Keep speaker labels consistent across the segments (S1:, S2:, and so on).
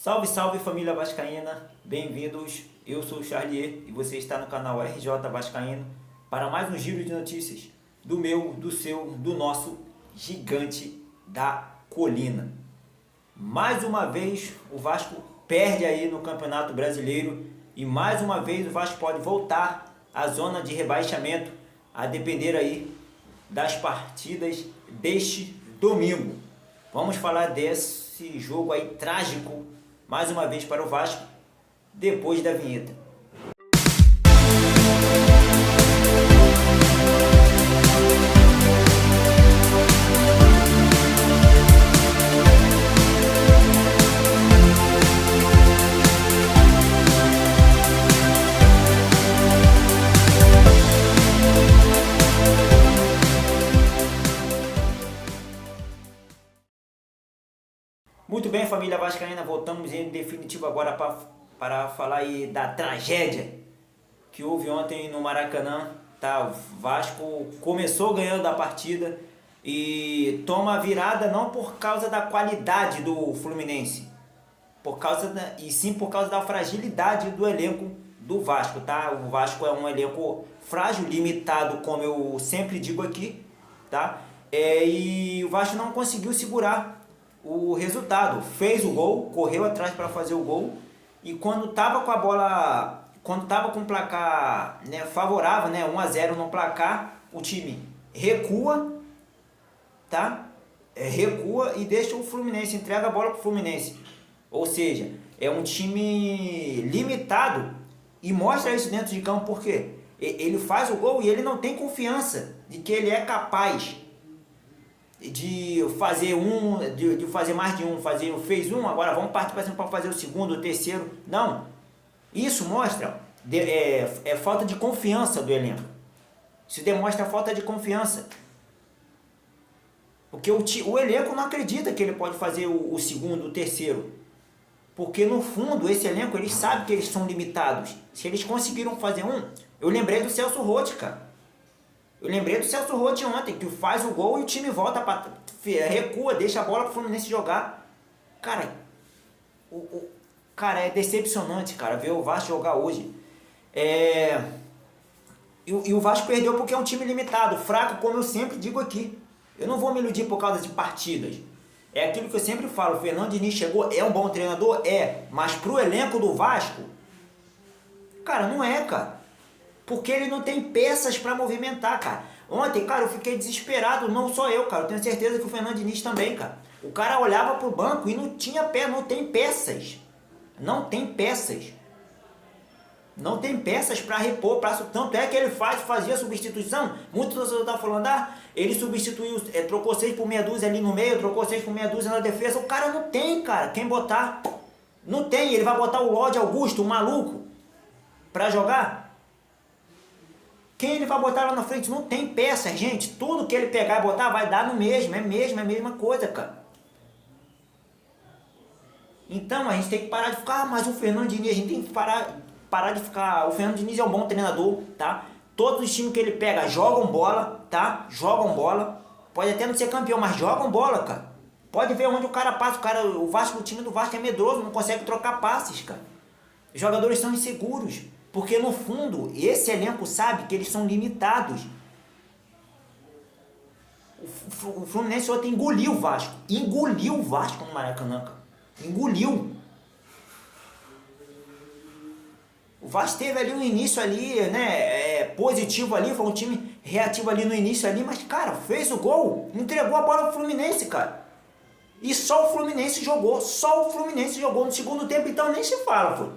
S1: Salve, salve família vascaína, bem-vindos, eu sou o Charlier e você está no canal RJ Vascaíno para mais um giro de notícias do meu, do seu, do nosso gigante da colina. Mais uma vez o Vasco perde aí no Campeonato Brasileiro e mais uma vez o Vasco pode voltar à zona de rebaixamento a depender aí das partidas deste domingo. Vamos falar desse jogo aí trágico mais uma vez para o Vasco, depois da vinheta. Muito bem, família vascaína, voltamos em definitivo agora para falar aí da tragédia que houve ontem no Maracanã. Tá? O Vasco começou ganhando a partida e toma a virada não por causa da qualidade do Fluminense, e sim por causa da fragilidade do elenco do Vasco. Tá? O Vasco é um elenco frágil, limitado, como eu sempre digo aqui, tá? E o Vasco não conseguiu segurar o resultado, fez o gol, correu atrás para fazer o gol e quando estava com a bola, quando estava com o placar, né, favorável, né, 1-0 no placar, o time recua, tá? Recua e deixa o Fluminense, entrega a bola para o Fluminense. Ou seja, é um time limitado e mostra isso dentro de campo porque ele faz o gol e ele não tem confiança de que ele é capaz de fazer de fazer mais de um, fez um, agora vamos partir para fazer o segundo, o terceiro. Não, isso mostra falta de confiança do elenco. Isso demonstra falta de confiança, porque o elenco não acredita que ele pode fazer o segundo, o terceiro, porque no fundo esse elenco, eles sabem que eles são limitados. Se eles conseguiram fazer um, eu lembrei do Celso Roth, cara. Eu lembrei do Celso Roth ontem, que faz o gol e o time volta, recua, deixa a bola pro Fluminense jogar. Cara, cara, é decepcionante, cara, ver o Vasco jogar hoje. E o Vasco perdeu porque é um time limitado, fraco, como eu sempre digo aqui. Eu não vou me iludir por causa de partidas. É aquilo que eu sempre falo, o Fernando Diniz chegou, é um bom treinador? É, mas pro elenco do Vasco, cara, não é, cara. Porque ele não tem peças para movimentar, cara. Ontem, cara, eu fiquei desesperado, não só eu, cara. Eu tenho certeza que o Fernando Diniz também, cara. O cara olhava pro banco e não tinha pé, não tem peças. Não tem peças. Não tem peças para repor. Tanto é que ele fazia substituição. Muitos torcedores estavam falando, ele substituiu, trocou 6 por meia dúzia ali no meio, trocou 6 por meia dúzia na defesa. O cara não tem, cara, quem botar. Não tem, ele vai botar o Lorde Augusto, o maluco, para jogar. Quem ele vai botar lá na frente? Não tem peça, gente. Tudo que ele pegar e botar vai dar no mesmo. É a mesma coisa, cara. Então a gente tem que parar de ficar, mas o Fernando Diniz, a gente tem que parar de ficar. O Fernando Diniz é um bom treinador, tá? Todos os times que ele pega jogam bola, tá? Jogam bola. Pode até não ser campeão, mas jogam bola, cara. Pode ver onde o cara passa. O time do Vasco é medroso, não consegue trocar passes, cara. Os jogadores são inseguros. Porque no fundo, esse elenco sabe que eles são limitados. O Fluminense ontem engoliu o Vasco. Engoliu o Vasco no Maracanã, cara. Engoliu. O Vasco teve ali um início ali, né, positivo ali, foi um time reativo ali no início ali, mas, cara, fez o gol, entregou a bola pro Fluminense, cara. E só o Fluminense jogou, no segundo tempo, então nem se fala, pô.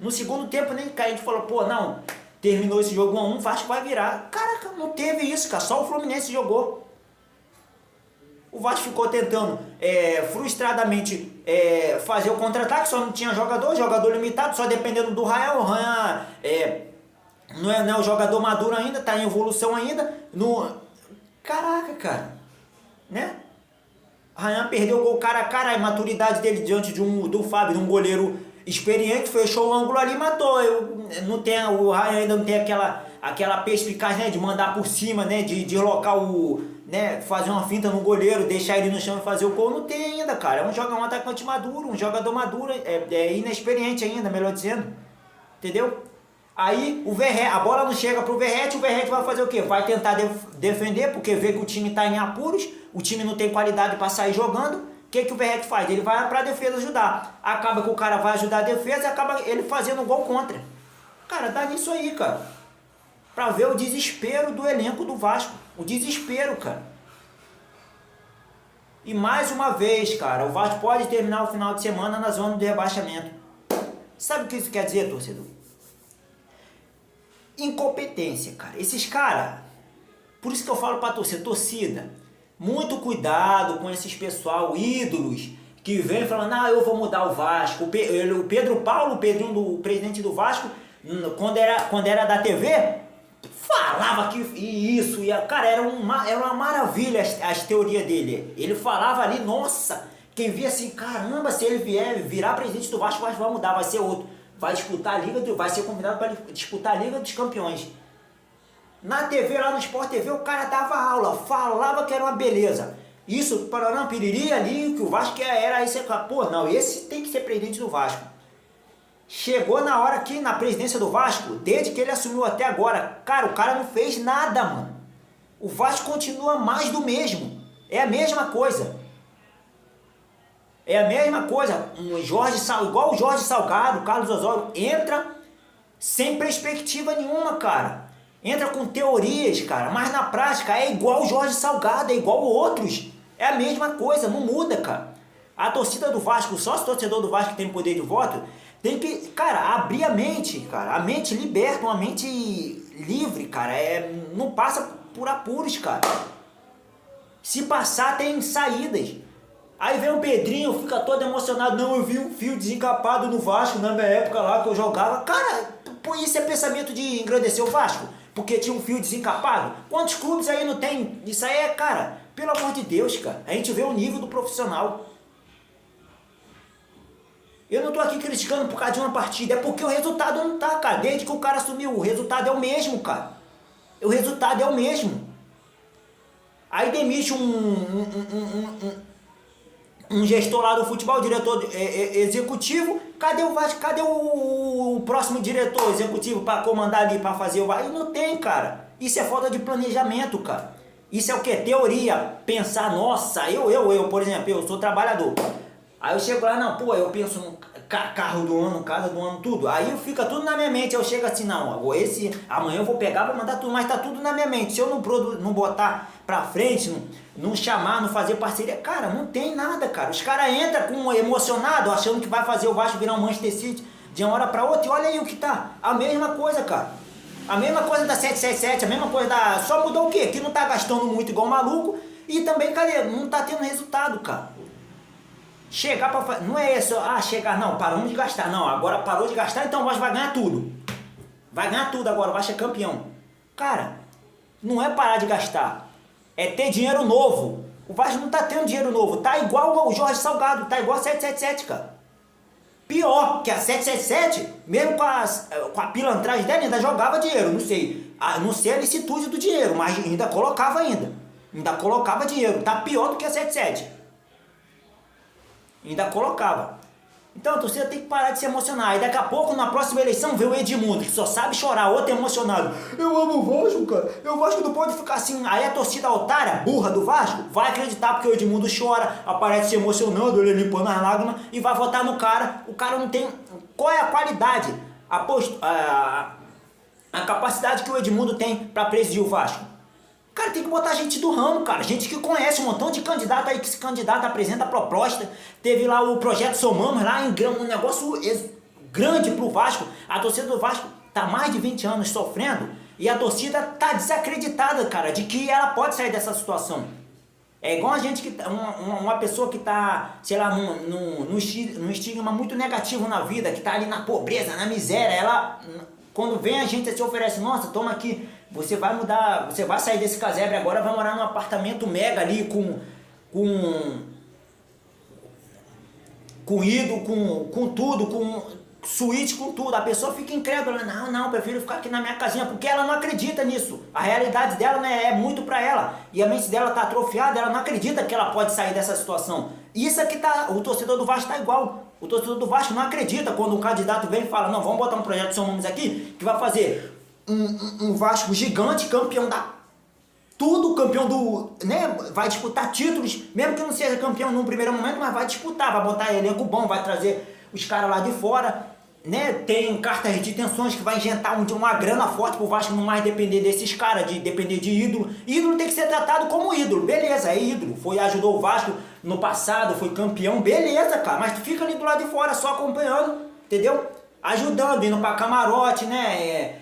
S1: No segundo tempo nem a gente falou, pô, não, terminou esse jogo 1-1, Vasco vai virar. Caraca, não teve isso, cara, só o Fluminense jogou. O Vasco ficou tentando frustradamente fazer o contra-ataque, só não tinha jogador limitado, só dependendo do Rayan. O Rayan não é o jogador maduro ainda, tá em evolução ainda. Caraca, cara, né? Rayan perdeu o gol cara a cara, a imaturidade dele diante do Fábio, de um goleiro experiente, fechou o ângulo ali e matou. O Rayan ainda não tem aquela perspicaz, né, de mandar por cima, né, de deslocar né, fazer uma finta no goleiro, deixar ele no chão e fazer o gol, não tem ainda, cara. Um atacante maduro, um jogador maduro, é inexperiente ainda, melhor dizendo. Entendeu? Aí a bola não chega pro Verratti, o Verratti vai fazer o quê? Vai tentar defender, porque vê que o time tá em apuros, o time não tem qualidade para sair jogando. O que o Verratti faz? Ele vai pra defesa ajudar. Acaba que o cara vai ajudar a defesa e acaba ele fazendo um gol contra. Cara, dá nisso aí, cara. Pra ver o desespero do elenco do Vasco. O desespero, cara. E mais uma vez, cara, o Vasco pode terminar o final de semana na zona de rebaixamento. Sabe o que isso quer dizer, torcedor? Incompetência, cara. Esses caras, por isso que eu falo pra torcida, muito cuidado com esses pessoal, ídolos, que vem falando, eu vou mudar o Vasco. O Pedro Paulo, o Pedrinho, o presidente do Vasco, quando era da TV, falava que isso, cara, era uma maravilha as teorias dele. Ele falava ali, nossa, quem via assim, caramba, se ele virar presidente do Vasco, o Vasco vai mudar, vai ser outro. Vai disputar a Liga, vai ser convidado para disputar a Liga dos Campeões. Na TV, lá no Sport TV, o cara dava aula, falava que era uma beleza. Isso, Paraná, Piriri ali, que o Vasco era esse. Pô, não, esse tem que ser presidente do Vasco. Chegou na hora aqui na presidência do Vasco, desde que ele assumiu até agora, cara, o cara não fez nada, mano. O Vasco continua mais do mesmo. É a mesma coisa. É a mesma coisa. Igual o Jorge Salgado, o Carlos Osório, entra sem perspectiva nenhuma, cara. Entra com teorias, cara, mas na prática é igual o Jorge Salgado, é igual outros. É a mesma coisa, não muda, cara. A torcida do Vasco, o sócio torcedor do Vasco que tem poder de voto, tem que, cara, abrir a mente, cara. A mente liberta, uma mente livre, cara. Não passa por apuros, cara. Se passar, tem saídas. Aí vem o Pedrinho, fica todo emocionado. Não, eu vi um fio desencapado no Vasco na minha época lá que eu jogava. Cara, pô, isso é pensamento de engrandecer o Vasco? Porque tinha um fio desencapado? Quantos clubes aí não tem? Isso aí é, cara, pelo amor de Deus, cara. A gente vê o nível do profissional. Eu não tô aqui criticando por causa de uma partida, é porque o resultado não tá, cara. Desde que o cara assumiu, o resultado é o mesmo, cara. O resultado é o mesmo. Aí demite um gestor lá do futebol, diretor executivo. Cadê o Vasco? Cadê o próximo diretor executivo para comandar ali, para fazer o Vasco? Não tem, cara. Isso é falta de planejamento, cara. Isso é o que? Teoria. Pensar, nossa, por exemplo, eu sou trabalhador. Aí eu chego lá, não, pô, eu penso no carro do ano, casa do ano, tudo. Aí fica tudo na minha mente. Eu chego assim, não, amanhã eu vou pegar, vou mandar tudo, mas tá tudo na minha mente. Se eu não botar pra frente, não chamar, não fazer parceria, cara, não tem nada, cara. Os caras entram emocionado, achando que vai fazer o Vasco virar um Manchester City de uma hora pra outra. E olha aí o que tá. A mesma coisa, cara. A mesma coisa da 777, a mesma coisa da... Só mudou o quê? Que não tá gastando muito igual maluco. E também, cadê? Não tá tendo resultado, cara. Chegar para... Não é isso, chegar, não, paramos de gastar. Não, agora parou de gastar, então o Vasco vai ganhar tudo. Vai ganhar tudo agora, o Vasco é campeão. Cara, não é parar de gastar. É ter dinheiro novo. O Vasco não tá tendo dinheiro novo. Tá igual o Jorge Salgado, tá igual a 777, cara. Pior, que a 777, mesmo com a pilantragem dela, ainda jogava dinheiro, não sei. Não sei a licitude do dinheiro, mas ainda colocava ainda. Ainda colocava dinheiro. Tá pior do que a 77. Ainda colocava. Então a torcida tem que parar de se emocionar. E daqui a pouco, na próxima eleição, vê o Edmundo, que só sabe chorar, outro emocionado. Eu amo o Vasco, cara. O Vasco não pode ficar assim. Aí a torcida otária, burra do Vasco, vai acreditar porque o Edmundo chora, aparece se emocionando, ele limpando as lágrimas e vai votar no cara. O cara não tem... Qual é a qualidade? A capacidade que o Edmundo tem para presidir o Vasco? Cara, tem que botar gente do ramo, cara. Gente que conhece um montão de candidato aí que se candidata, apresenta a proposta. Teve lá o projeto Somamos, lá em um negócio grande pro Vasco. A torcida do Vasco tá mais de 20 anos sofrendo e a torcida tá desacreditada, cara, de que ela pode sair dessa situação. É igual a gente que uma pessoa que tá, sei lá, num estigma muito negativo na vida, que tá ali na pobreza, na miséria. Ela, quando vem a gente se oferece, nossa, toma aqui. Você vai mudar, você vai sair desse casebre agora, vai morar num apartamento mega ali com tudo, suíte com tudo, a pessoa fica incrédula, não, prefiro ficar aqui na minha casinha, porque ela não acredita nisso, a realidade dela, né, é muito pra ela, e a mente dela tá atrofiada, ela não acredita que ela pode sair dessa situação. Isso aqui tá, o torcedor do Vasco tá igual, o torcedor do Vasco não acredita quando um candidato vem e fala, não, vamos botar um projeto de São Nunes aqui, que vai fazer um Vasco gigante, campeão da tudo, campeão do, né, vai disputar títulos, mesmo que não seja campeão num primeiro momento, mas vai disputar, vai botar elenco bom, vai trazer os caras lá de fora, né, tem cartas de tensões que vai injetar uma grana forte pro Vasco não mais depender desses caras, de depender de ídolo. Ídolo tem que ser tratado como ídolo, beleza, é ídolo, ajudou o Vasco no passado, foi campeão, beleza, cara, mas tu fica ali do lado de fora só acompanhando, entendeu? Ajudando, indo pra camarote, né,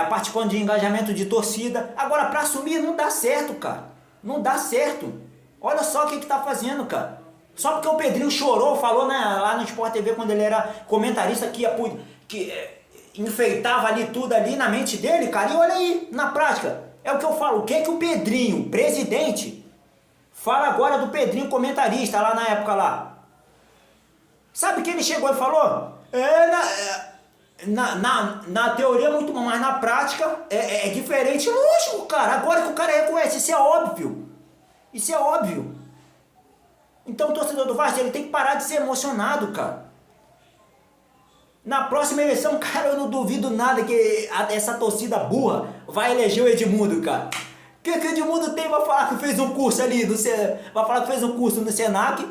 S1: participando de engajamento de torcida. Agora, pra assumir não dá certo, cara. Não dá certo. Olha só o que tá fazendo, cara. Só porque o Pedrinho chorou, falou, né, lá no Sport TV, quando ele era comentarista, que enfeitava ali tudo ali na mente dele, cara. E olha aí, na prática, é o que eu falo. O que o Pedrinho, presidente, fala agora do Pedrinho comentarista, lá na época lá? Sabe que ele chegou e falou? Na teoria é muito bom, mas na prática é diferente. Lógico, cara, agora que o cara reconhece, isso é óbvio. Isso é óbvio. Então o torcedor do Vasco, ele tem que parar de ser emocionado, cara. Na próxima eleição, cara, eu não duvido nada que essa torcida burra vai eleger o Edmundo, cara. O que o Edmundo tem? Vai falar que fez um curso ali, vai falar que fez um curso no Senac,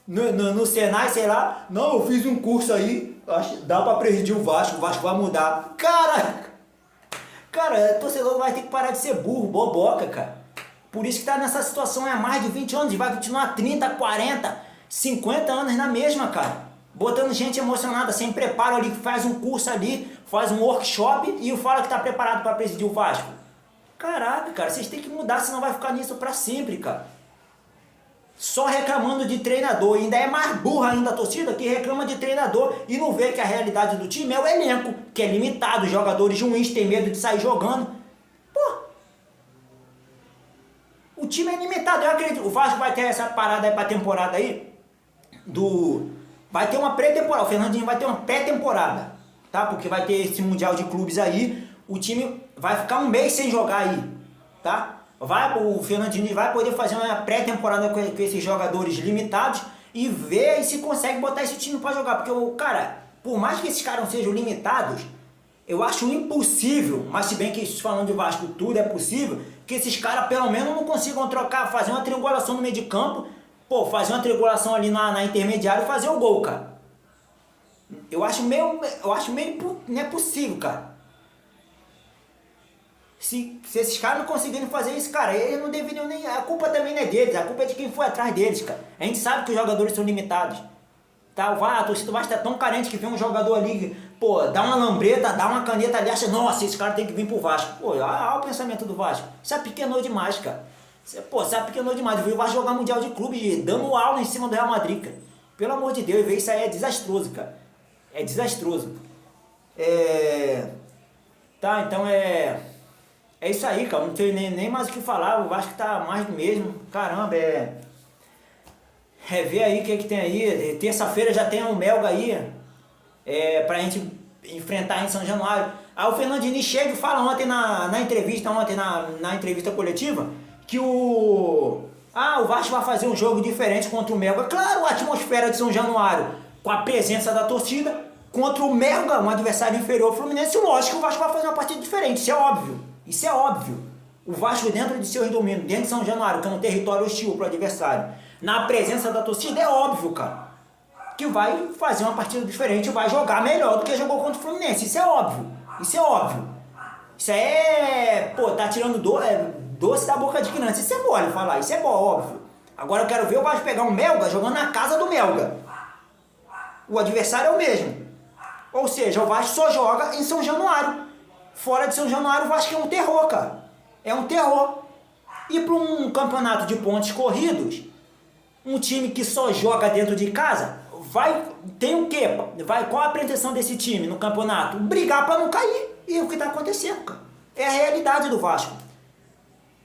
S1: no Senai, sei lá. Não, eu fiz um curso aí, dá pra presidir o Vasco vai mudar. Cara, o torcedor vai ter que parar de ser burro, boboca, cara. Por isso que tá nessa situação há mais de 20 anos, e vai continuar 30, 40, 50 anos na mesma, cara. Botando gente emocionada, sem preparo ali, que faz um curso ali, faz um workshop e fala que tá preparado para presidir o Vasco. Caraca, cara, vocês têm que mudar, senão vai ficar nisso pra sempre, cara. Só reclamando de treinador, e ainda é mais burra ainda a torcida que reclama de treinador e não vê que a realidade do time é o elenco, que é limitado, os jogadores ruins têm medo de sair jogando. Pô, o time é limitado, eu acredito. O Vasco vai ter essa parada aí pra temporada aí, vai ter uma pré-temporada, o Fernandinho vai ter uma pré-temporada, tá? Porque vai ter esse Mundial de Clubes aí, o time vai ficar um mês sem jogar aí, tá? O Fernandinho vai poder fazer uma pré-temporada com esses jogadores limitados e ver se consegue botar esse time pra jogar. Porque, cara, por mais que esses caras não sejam limitados, eu acho impossível, mas se bem que falando de Vasco tudo é possível, que esses caras pelo menos não consigam trocar, fazer uma triangulação no meio de campo, pô, fazer uma triangulação ali na intermediária e fazer o gol, cara. Eu acho meio não é possível, cara. Se esses caras não conseguirem fazer isso, cara, eles não deveriam nem... A culpa também não é deles, a culpa é de quem foi atrás deles, cara. A gente sabe que os jogadores são limitados. Tá? A torcida do Vasco tá tão carente que vê um jogador ali, pô, dá uma lambreta, dá uma caneta ali, acha, nossa, esse cara tem que vir pro Vasco. Pô, olha o pensamento do Vasco. Isso é pequenou demais, cara. Isso é pequenou demais. Viu o Vasco jogar Mundial de Clube, dando aula em cima do Real Madrid, cara. Pelo amor de Deus, ver isso aí é desastroso, cara. É desastroso. Tá, então é isso aí, cara. Não tem nem mais o que falar. O Vasco tá mais do mesmo. Caramba, ver aí o que tem aí. Terça-feira já tem um Melga aí. Pra gente enfrentar em São Januário. Aí o Fernandinho chega e fala ontem na entrevista coletiva que o Vasco vai fazer um jogo diferente contra o Melga. Claro, a atmosfera de São Januário, com a presença da torcida, contra o Melga, um adversário inferior ao Fluminense, lógico que o Vasco vai fazer uma partida diferente, isso é óbvio. Isso é óbvio. O Vasco dentro de seus domínios, dentro de São Januário, que é um território hostil para o adversário, na presença da torcida, é óbvio, cara, que vai fazer uma partida diferente, vai jogar melhor do que jogou contra o Fluminense. Isso é óbvio. Isso é óbvio. Isso tá tirando doce da boca de criança. Isso é mole falar, isso é bom, óbvio. Agora eu quero ver o Vasco pegar um Melga jogando na casa do Melga. O adversário é o mesmo. Ou seja, o Vasco só joga em São Januário. Fora de São Januário, o Vasco é um terror, cara. É um terror. E para um campeonato de pontos corridos, um time que só joga dentro de casa, tem o quê? Qual a pretensão desse time no campeonato? Brigar para não cair. E é o que está acontecendo, cara. É a realidade do Vasco.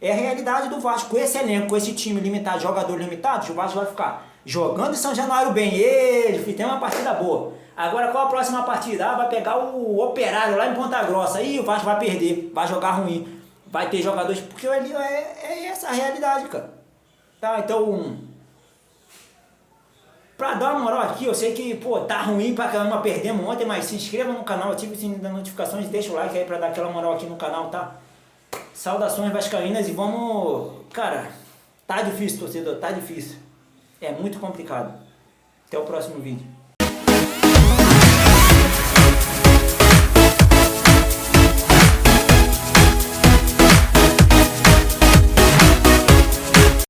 S1: É a realidade do Vasco. Com esse elenco, com esse time limitado, jogador limitado, o Vasco vai ficar jogando em São Januário bem. Ele tem uma partida boa. Agora qual a próxima partida? Ah, vai pegar o Operário lá em Ponta Grossa. Aí o Vasco vai perder, vai jogar ruim. Vai ter jogadores, porque ali é essa a realidade, cara. Tá, então, pra dar uma moral aqui, eu sei que, pô, tá ruim pra caramba, perdemos ontem, mas se inscreva no canal, ative o sininho das notificações, deixa o like aí pra dar aquela moral aqui no canal, tá? Saudações vascaínas e vamos, cara, tá difícil, torcedor, tá difícil. É muito complicado. Até o próximo vídeo.